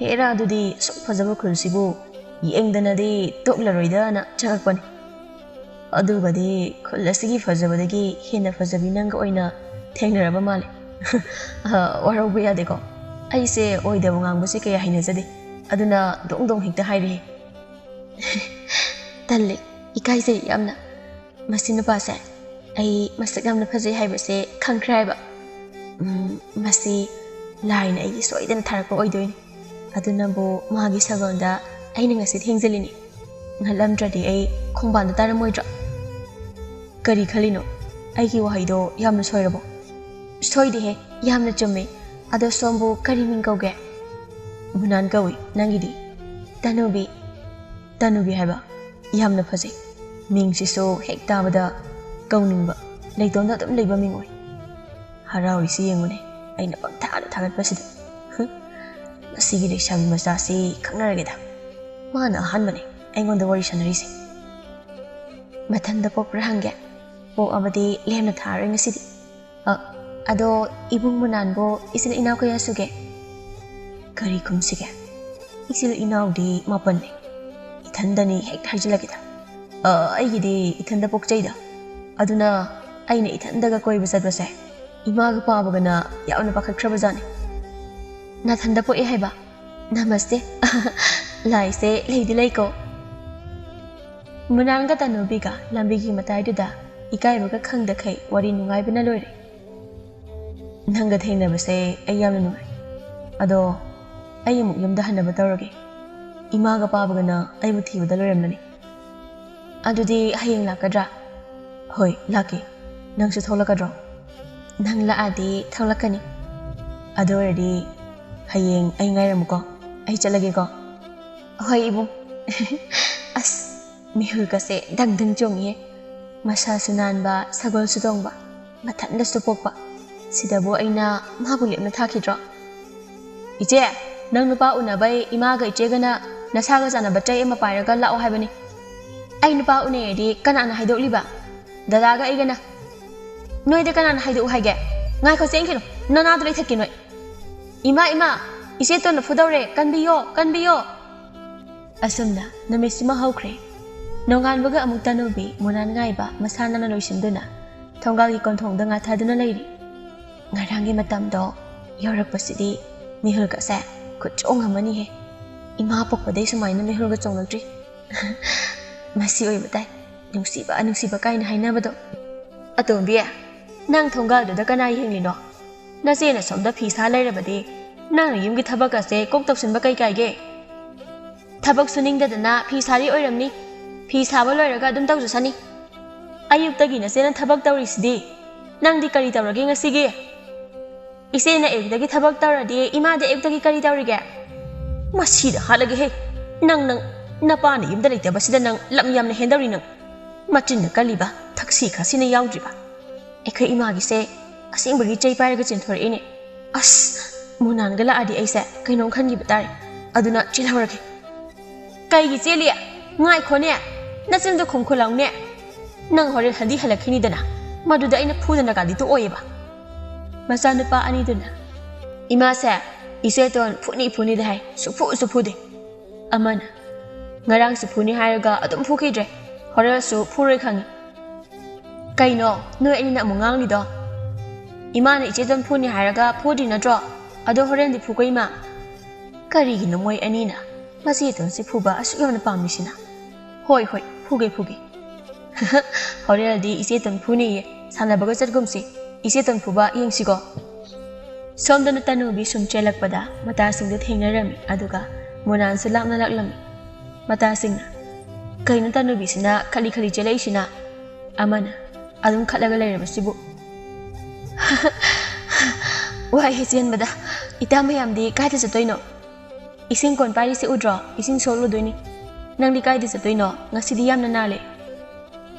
hera adudi sok fajaba khulsibu yengdanadi toklaroi na chakakpani adugadi khulasigi fajabadagi hena fajabi nanga oina thengnaraba male waraubu yadeko aise oidaba ngangbase kaya hainajade aduna dong hekta hairi talle ikaise yamna masina pase ai masak yamna fajai haibase khangkraiba masi line ai soidan tharako oidoini aduna bo magi sagonda aina ngasi thengjalini ngalamdradi ai khongbanda taramoidra kari khalino aigi wahaido yamna soirabo soide he yamna chumme ado sombu kari mingauge munan gawi nangidi tanubi haba yamna phajai mingsiso hektabada kauningba leitonda dum leiba mingoi harawi si yengune aina pangthana thagat pasida masigi leishabi masasi khangnarageda mana hanbane aingonda wari sanarisi mathanda pokra hange po abadi lemna thare ngasidi ado ibung munanbo isil inaw kaya suge kari kumsige isil inaw di mapanne ithandani hek tharjilagida aigidi ithanda pokchaida aduna aina ithandaga koiba sadbase imaga pabagana yauna pakhakrabajani na thanda po e haiba namaste laise leidi leiko munanga tanubiga lambigi mataiduda ikaibaga khangda khai wari nungai bana loire nanga thengnabase ayamna nungai ado ayamuk yamda hanaba tawrage imaga pabagana aibu thibada loiramnani adudi hayeng lakadra hoi laki nangsu tholakadro nang laadi tholakani adoradi hayeng ai ngairamuko ai chalage ko hoi ibu as mihul kase dangdang chongi masa sunanba sagol sudongba mathanda supokba sidabu aina magulepna thakidro ije nang nupa unabai imaga ijegana nasaga jana batai ema pairaga lao haibani ai nupa unedi kanana haidoliba dadaga igana noide kanana haidu haige ngai ko chengkino nana dulai thakino ima ise to na fudore kanbiyo asumna namisima hawkre nongan baga amuk tanubi munan ngaiba masana na loisinduna thongal gi konthongda nga thaduna leiri ngarangi matamdo yorakpasidi mihul ka sa kuchong amani he ima pokpade sumaina mihul ga chonglakri masi oi batai nungsiba kaina hainabado atombi nang thongal da kanai hinglino nasena somda phisa lairabadi nang yumgi thabak ase kok toksinba kai ge thabak suningdadana phisari oiramni phisaba loiraga adum tawjasani ayuktagi nasena thabak tawrisidi nangdi kari tawrage ngasigi isena ekdagi thabak tawradi imade ekdagi kari tawrige masida halage he nang napani yumda leite basida nang lam yamna hendawri nang machinna kaliba thaksi khasina yaudriba ekha imagi se asingbagi chei pairaga chinthore ine as munan gala adi aise kainom khangi batare aduna chilhawrage kaigi cheliya ngai khone nachimdo khumkhulaungne nang hore handi halakhini dana maduda ina phudana gadi to oyeba macha nupa ani duna ima se ise ton phuni dai sufu de amana ngarang suphuni hairaga adum phukidre hore su phuroi khangi kaino noi ani na mungang ni do imana iche don phuni hairaga phudi na dro ado horen di phukoi ma ꯀꯔꯤꯒꯤꯅꯣ ꯃꯣꯏ ꯑꯅꯤꯅ ꯃꯆꯦꯇꯣꯟꯁꯤ ꯐꯨꯕ ꯑꯁꯨꯛ ꯌꯥꯝꯅ ꯄꯥꯝꯃꯤꯁꯤꯅ? ꯍꯣꯏ ꯐꯨꯒꯦ ꯍꯣꯔꯦꯟꯗꯤ ꯏꯆꯦꯇꯣꯟ ꯐꯨꯅꯤꯌꯦ ꯁꯥꯟꯅꯕꯒ ꯆꯠꯒꯨꯝꯁꯤ ꯏꯆꯦꯇꯣꯟ ꯐꯨꯕ ꯌꯦꯡꯁꯤꯀꯣ ꯁꯣꯝꯗꯅ ꯇꯅꯨꯕꯤ ꯁꯨꯝ ꯆꯦꯜꯂꯛꯄꯗ ꯃꯇꯥꯁꯤꯡꯗꯨ ꯊꯦꯡꯅꯔꯝꯃꯤ ꯑꯗꯨꯒ ꯃꯣꯅꯥꯟꯁꯨ ꯂꯥꯞꯅ ꯂꯥꯛꯂꯝꯃꯤ ꯃꯇꯥꯁꯤꯡꯅ ꯀꯩꯅꯣ ꯇꯅꯨꯕꯤꯁꯤꯅ ꯈꯠꯂꯤ ꯆꯦꯜꯂꯛꯏꯁꯤꯅ ꯑꯃꯅ ꯑꯗꯨꯝ ꯈꯠꯂꯒ ꯂꯩꯔꯕꯁꯤꯕꯨ ꯋꯥꯏꯍꯦ ꯆꯦꯟꯕꯗ ꯏꯇꯥ ꯃꯌꯥꯝꯗꯤ ꯀꯥꯏꯗ ꯆꯠꯇꯣꯏꯅꯣ इसिंग कोन पारी से उड्रो इसिंग सोलुदोइनी नंदी कायदे चतोइनो ngasiदी यामना नाले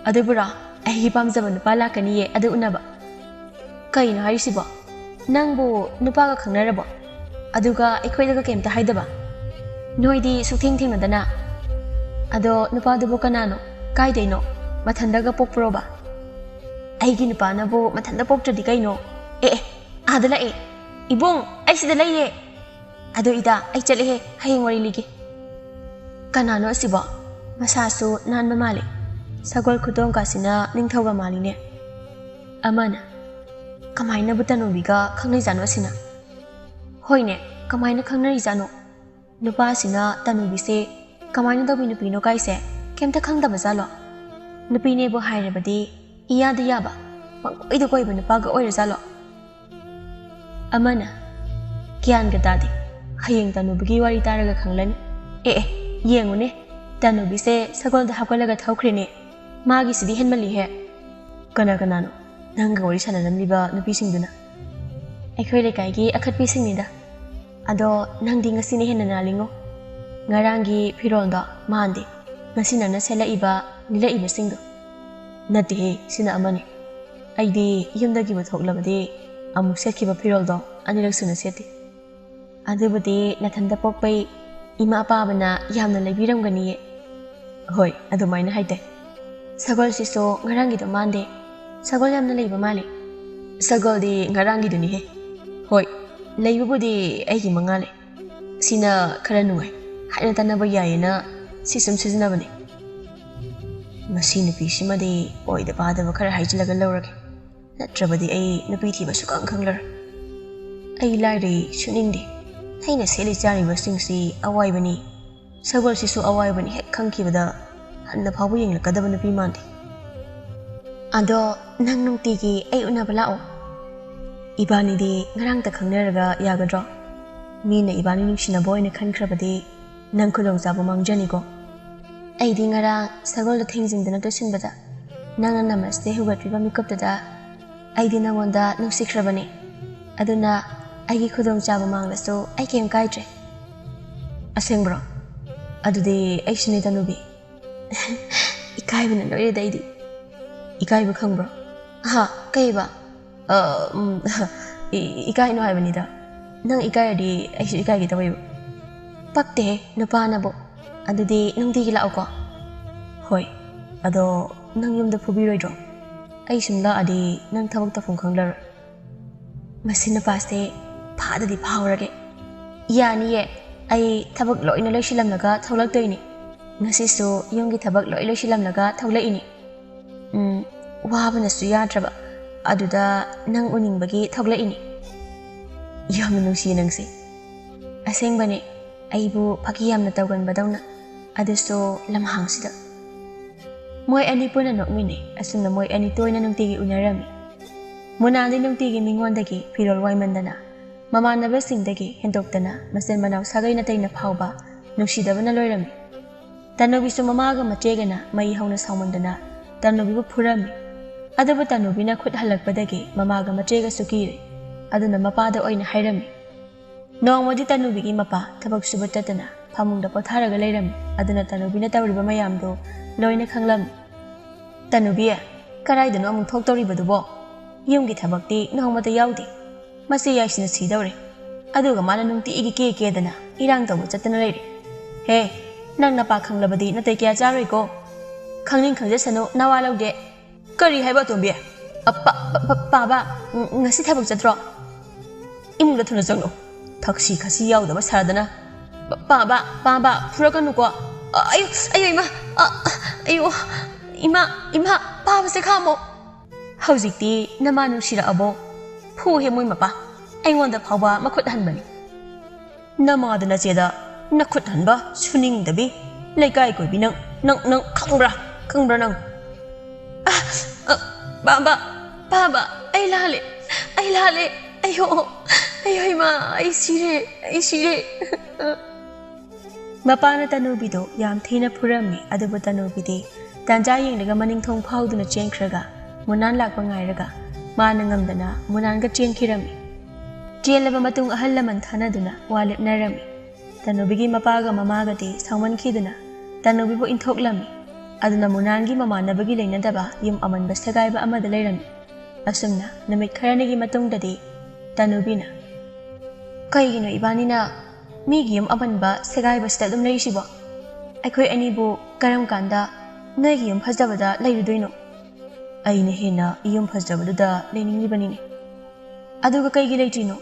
अदुबुरा अहि पामजब नुपा लाकनिये अदु उनबा कइनो हारिसिबो नंगबो नुपागा खंगनरबो अदुगा एखोइदगा केमता हाइदबा नोइदी सुथिंग थिंगनदना अदो नुपादुबो कनानो कायदैनो मथंदगा पोकप्रोबा अहिगी नुपानाबो मथंदा पोकट्रदि कइनो आदला इबोंग आइसिदा लइये अदो इदा आई चले हे हयेंग वरी लिगे कनानो सिबो मसासु नानबा माले सगोल खुतोंग कासिना निंगथौगा मालिने अमना कमाइना बुतनुबिगा खंगनै जानो सिना होइने कमाइना खंगनरि जानो नुपा सिना तनुबिसे कमाइना दबि नुपिनो काइसे केमता खंगदबा जालो नुपिने बो हाइरबदि इयादा याबा पंगोइदो कोइबा नुपागा ओइरा जालो अमना ज्ञान गदादि हयेंग तनुबिगी वारी तारगा खंगलनि येंगुने तनुबिसे सगोलदा हापगलगा थौख्रेने मागी सिदि हेनमलि हे कनानो नंगा वारी साननमलिबा नुपिसिंगदुना अखोइ लेकाइगी अखतपि सिंगनिदा अदो नंदि ngasiने हेनना नालिंगो ngarangi phirolda mande ngasina na selaiba nilaiba singdo nati he sina amani aidi yumdagi bathoklabade amuk setkiba phiroldo anirak suna seti adubudi nathanda pokpai ima apabana yamna leibiramganiye hoi adumaina haite sagol siso ngarangi do mande sagol yamna leiba male sagol di ngarangi duni he hoi leibubudi aigi mangale sina khara nuai haina tanaba yaina sisum sizinabani masi nupi simadi oida badaba khara haijilaga lawrage natrabadi ai nupi thiba sukang khanglar ai lairi suningdi haina seli jari basingsi awaibani sagol sisu awaibani hek khangkibada hanna phabu yenglakadaba nupi mandi ado nang nungtigi ai unaba lao ibani di ngarang ta khangnaraga yagadro mina ibani nungsinaba oina khankrabadi nang khudong jabo mangjani ko ai di ngarang sagol da thingjingdana tosinbada nang namaste hugatriba mikoptada ai di nangonda nungsikrabani aduna aigi khudong jabo manglasu ai kem kaidre asengbro adudi ai sini tanubi ikaibana loire daidi ikaiba khangbro ha kaiba ikai no haibani da nang ikai adi ai su ikai gi tawai pakte nupa nabo adudi nungdi gi laoko hoi ado nang yumda phubiroidro ai sumla adi nang thabak ta phungkhanglar masina paste phadadi phawrage yani ai thabak loina loisilamnaga tholaktoini ngasisu yumgi thabak loi loisilamnaga tholai wabana su yadraba aduda nang uningbagi thoglaini yamna nungsi nangsi asengbane aibu phaki yamna tawgan badawna aduso lamhangsida moi ani puna nokmine asuna moi ani toina nungtigi unarami munandi nungtigi mingondagi pirol waimandana mamanabasingdagi hendoktana masen manaw sagai nataina phawba nungsidabana loirami tanobisu mamaga machegana mai hauna saumandana tanobibu phurami adubu tanobina khut halakpadagi mamaga machega sukire aduna mapada oina hairami nongmodi tanubigi mapa thabak suba tatana phamungda potharaga leirami aduna tanubina tawriba mayamdo loina khanglam tanubiya karaidano amung thoktoribadubo yumgi thabakti nongmata yaudi masi yaisina sidawre aduga mana nungti igi kedana irang tawu chatana leire he nang na pa khanglabadi natai kya charoi ko khangning khangjesano nawalaude kari haiba tombi baba ngasi thabak chatro imungda thuna janglo thaksi khasi yaudaba saradana baba furakanu ko ayo ima ima baba se khamo haujikti namanu sira abo fu he moi mapa aingonda phawba makhut hanbani Namadana Jeda, Nakutanba, Suning the Bee, like I could be no, Kangra, nang. Baba, I lale, ayo, ma, I see it. Mapana Tanubido, Yam Tina Purami, Adabutanubidi, Tanjaying the Gamaning Tong Powduna Chain Kraga, Munan Lakwangairaga, Manangam Dana, Munanga Chain Kirami. Jail of Matung Halaman Tanaduna, Wallet Narami. Tanubigi Mapaga Mamagati, Saman Kiduna, Tanubibo in Toklami, Aduna Munangi Mama Nabagi Nadaba, Yum Aman Bastagaiba Amadalaran, Asumna, Namik Karanigi Matung Dadi, Tanubina. Kaigino Ibanina. Migiyam amanba segay basta dum leisibo. Akoy anibo karam kanda nagiyam phajabada leirudoino. Aine hena iyam phajabada leininglibani. Aduga kaigi leitrino.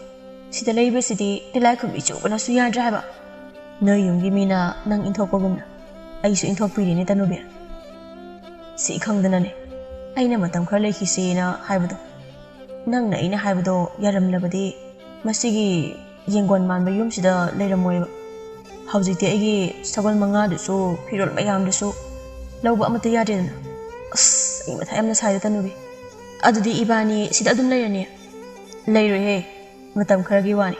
Sida leibasidi tilai khumbi chubana su yadra haba. Nayum gimina nang inthokpagumna. Aisu inthokpiri ni tanubia. Si khangdana ne. Aina matam khar lekhisi na haibado. Nang na ina haibado yaramlabadi masigi Yengon man by Yumsida later moy. Howsity Agi, Sagal Manga, the so, Pirol Mayam the so, Loba Matayadin. I am the side of Tanubi. Adudi Ibani, Sidadum Layani. Later, hey, Matam Karagiwani.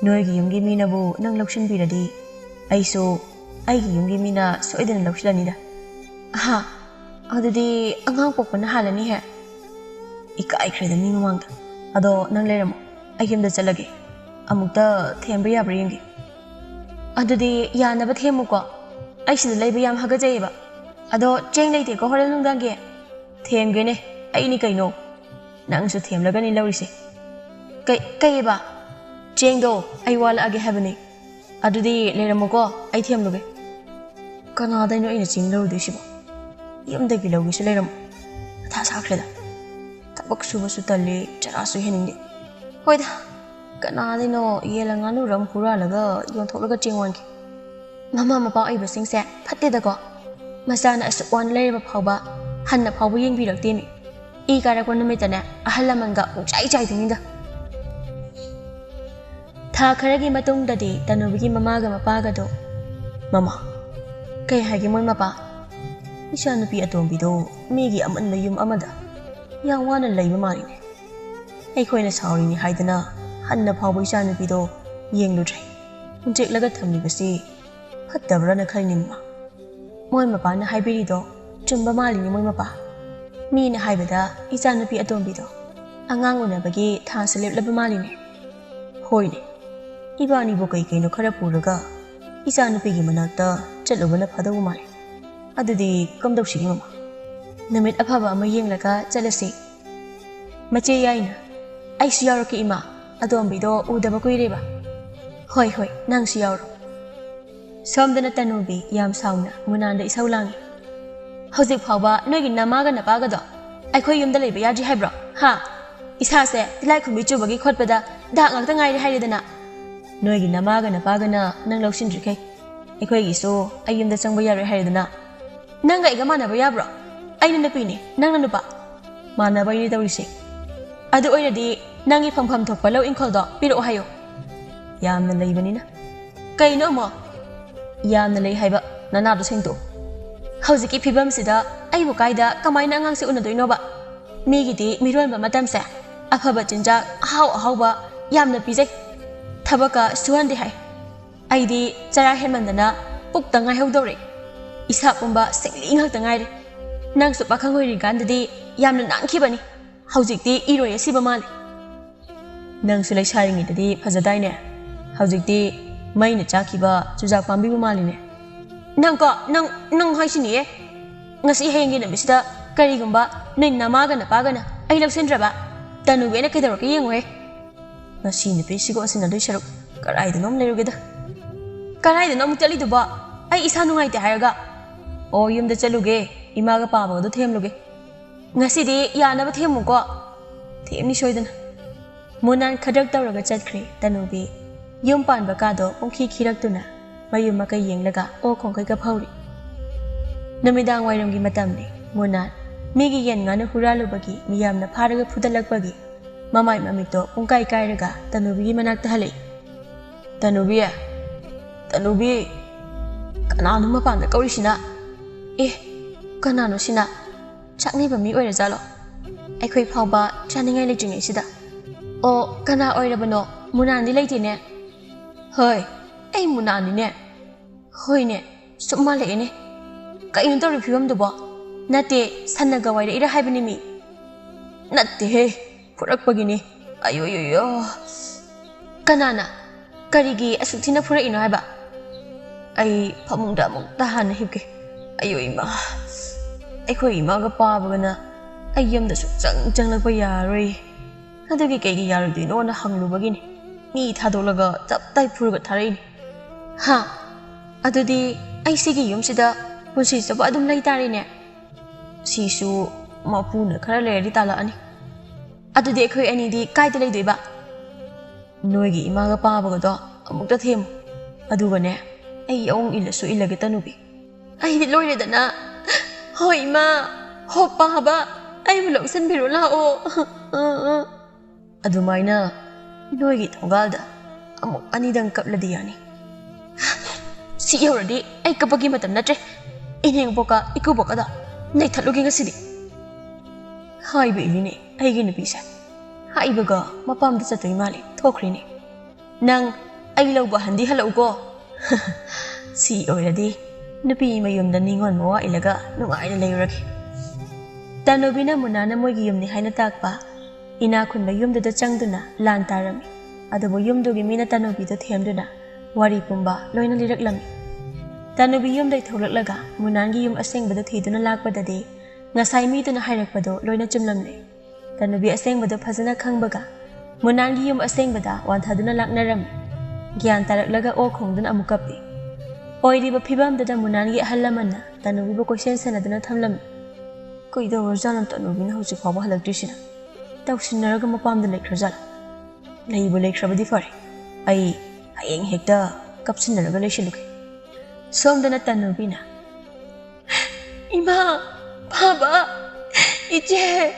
Noigi Yum give me Nabu, Nang Lokshin Bidadi. I so, I give me na, so I didn't Lokshanida. Aha, Adudi, Angang Popan Halani hair. Ika I create the Nimamanga. Ado Nang Leramo, I came the Salagi. Amukta Thembria bringi. Adudi Yanaba Themuko. I should labor yam Hagazeva. Ado Jane lady go Horangange. Them Gene, I nika no. Nang should him Lagani Lorisi. Kayeba. Jane do, I wall agi heavenly. Adudi Leramuko, I them loge. Canada no in a chin low dishibo. Yum the Gilo wish Leram. Tasakreda. Tabak Subasutali, Jarasu Henning. Hoida. Kanadino Yelanganu Ram Huralaga, Yontoga Chingwanki. Mama Mapa Ibasing said, Patti the go. Masana is one layer of Haba, Hanna Pawing Biratini. Egaragonamitana, a Halamanga, which I chiting in the Takaragi Matung Daddy, Tanubigi Mamaga Mapagado. Mama, Kay Hagimon Mapa. Ishana be a tombido, Migi Aman Layum Amada. Young one and labor marine. A coin is howling Haidana. Hanna Power Shan Bido, Ying Lutre. Take Lagatam Libasi. Hut the runner Kainima. Moimapana Hybrido, Jumba Mali Moimapa. Mean Hybida, Isana Pi Atombido. Anganguna Bagi, Tansalip Labamaline. Hoine. Ibani Bokai no Karapuraga. Isana Pigi Manata, Chelovana Padawumai. Adudi, come to Shimama. Namit Apava, my young Laka, jealousy. Mache Yaina. I see your Kima. Adombido Udabakuiriba. Hoi, Nang Sior. Some the Natanubi, Yam Sauna, Munanda is Haulangi. Hosip Haba, Nogin Namaga Napagado. I call him the Libiaji Hebra. Ha! Is has there, like Kubitubagi Kotpada, Dark like the night Haridana. Nogin Namaga Napagana, Nang Loshindrike. I call you so, I am the Sangbayari Haridana. Nanga Gamana Bayabra. I didn't pini, Nanganupa. Mana by the Rishi. I do already. Nangi Pam Topalo in Coldo, Piro Ohio. Yam the Labanina. Kay no more. Yam the Lay Haba, Nanado Sinto. How's the keep him sida? I will guide the Kaminang Unadinova. Migiti, Miron Matamsa. Apaba Jinja, how Yam the Pizek. Tabaka, Suan de Hai. ID, Sarah Hemandana, Book Tanga Hodori. Isapumba, singing out the night. Nang Supakangori Gandhi, Yam the Nankibani. How's it the Ero Sibamali? Nang Sulay sharing it the deep as a diner. How's it the main Jakiba, Suzak Pambi Maline? Nanka, nung Hashini, Nasi hanging a Mr. Karigumba, Nin Namaga Napagana, I love Sendraba, Tanu Venaka young way. Nasi the fish goes in a dish of Karai the nom Lerugada. Karai the nom Taliduba, I is Hanui the Haraga. O yum the Chaluge, Imaga Pabo, the Temluge. Nasi de Yana Temugo. Temni Shoyden. Munan Kadak Daraga Chatri, Tanubi. Yumpan Bakado, Unki Kiratuna, Mayumaka Yinglaga, O Konkaka Pori. Namidang Wayrungi Matamni, Munan, Migi Yen Gana Huralubagi, Miyam na Paraga Pudalak Bagi, Mamai Mamito, Unkai Kairaga, Tanubi Manak Hale. Tanubi, Tanubi, Kananuma Panda Korishina, eh, Kanano Sina, Chakni Bami or Zalo. I quit Paba, channing a legend isida. Oh, Kana or Rabano, Munandi lady net. Hoy, a Munandi net. Hoy net, Sumalene. Kain to review the ball. Nate, Sanagaway, either having me. Nate, put up Pagini. Ayo, Kanana, Karigi, Asutina for in Iba. I Pamunda Tahan Hibke. Ayo Ima. I call Imaga Pabana. I am the Janglapayari. Hadagi Yardi, no one hung Lubagin. Me Tadolaga, Tap Type Purgatory. Ha, Adudi, I see Yumsida, when she's about them later in it. Sisu, Mapuna, Karale, Talani. Adudi, any di Kaitale deba. Noigi, Maga Pabagado, among that him. Adugane, a young illusu illegatanubi. I did lawyer than a Hoi ma, Ho Baba, I will look send Birula. Adumaina, Noigi Tongalda, among Anidan Kapladiani. See already, I Kapagim at the Natre. In Boca, Ikubokada, Nata looking a city. Hi, baby, I gin a piece. Hi, Baga, Mapam the Satu Mali, Tokrini. Nang, I love Bahandi, hello go. See already, Napi mayum the Ningon Moa Ilaga, no I lay Tanobina Munana Moyum the Hinatakpa, Inakun Mayum the Changduna, Lantarami, Adaboyum do Gimina Tanobi the Tiamduna, Wari Pumba, Loina Lirklami. Tanobiyum de Tolalaga, Munangium asing the Tiduna Lakba the day, Nasaimi to the Hirakpado, Loina Chumlamne. Tanobi asing with the Pazana Kangbaga, Munangium asing bada, one Haduna Laknaram, Gian Taralaga or Kongdan Amukapi. Oidi Pibam the Munangi Halamana, Tanobi question Sanadana Tamlam. Koido was Zalam Tanobin House of our electrician. Tausin Naragam the Lake Razal. Label Lake Rabadi I ain't Hector, Capsin Revelation. Som the Natanubina. Ima, Baba, Ije.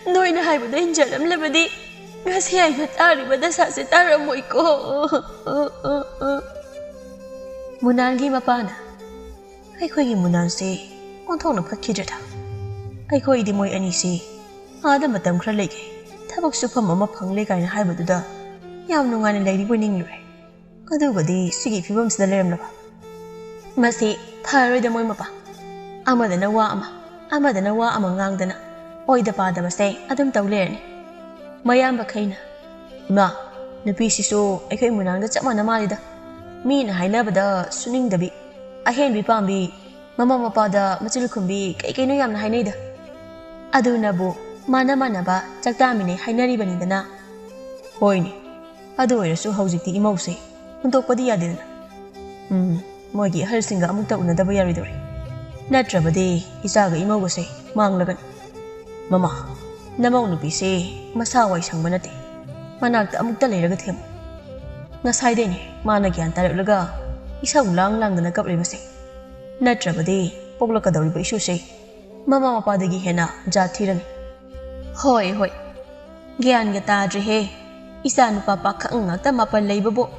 No in a high with angel, I'm liberty. As he I met Ari, but that's as it are Moiko. Munangi Mapana. I call him Munansi, on tone of Pakijata. I call him Moy Anisi. Adam Madame Kraleke. Tabak super mamma Pangleka and high with the dog. Yam no one and lady winning you. Adugadi, Sigi Fibums the Lemna. Masi, Pari the Moimapa. Ama the Nawa among Angdana. Oi the Pada must say, Adam Taulen. Mayamba Kaina. Ma, the piece is so, I came when I got someone a malida. Mean I never the swinging the bee. I can't be Pambi. Mamma Pada, Matulukumbi, Kakinuyam Haineda. Adunabu, Mana Manaba, Taktamini, Hainari Banidana. Hoini. Adu so hosing the emosi. Untuk dia din. Mogi halsinga amukta una da bayaridori. Natrabadi isaga imo gose manglagan. Mama, namaw nupi se masaway sang manati. Managta amukta leraga them. Nasay din mana gyan taralaga isaw lang na kapre mase. Natrabadi poglaka daw ba isu se. Mama mapadagi hena jatirami. Hoy. Gyan gata adri he. Isa no papa kang ngakta mapalay babo.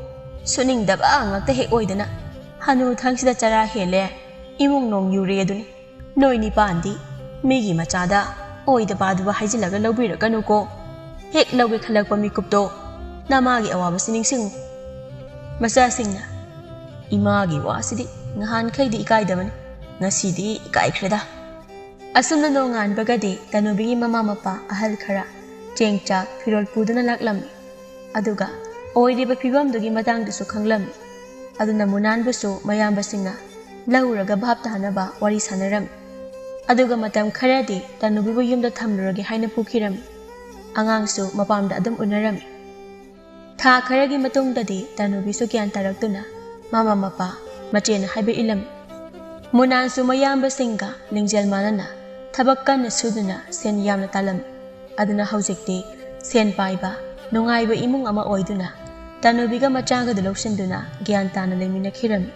Suning daba ang ngakta he oidana. Hanu thang sida chara hele. Imong nong yuri aduni. Noy ni pandi. Migi machada. Oida baduba haijilaga lawbira kanuko. Hek lawgi khalakpa mikupto. Namagi awaba sining Masa singna. Imagi wasidi. Ngahan kay di ikay daman. Ngasidi ikay kreda. Asum na nongan bagadi. Tanubingi mamamapa ahal kara. Jengcha pirol pudo na laklami. Aduga, oidi ba pibam dugi matang dusu kanglam. Aduna munan baso mayam basinga. Lauraga bhaptahana ba wari sanaram. Aduga matam karadi tanubi ba yumda thamluragi haina pukiram. Angangsu mapamda adam unarami. Tha karagi matung dadi tanubi so gyan taraktuna. Mama mapa machena haibe ilam. Munan su mayam basinga lingjal manana. Tabakkan na suduna sen yam na talam. Aduna haujikti sen paiba. Nungayba imong ama oiduna. Tanubiga machaga duloksin-duna. Gyan tana lemina kirami.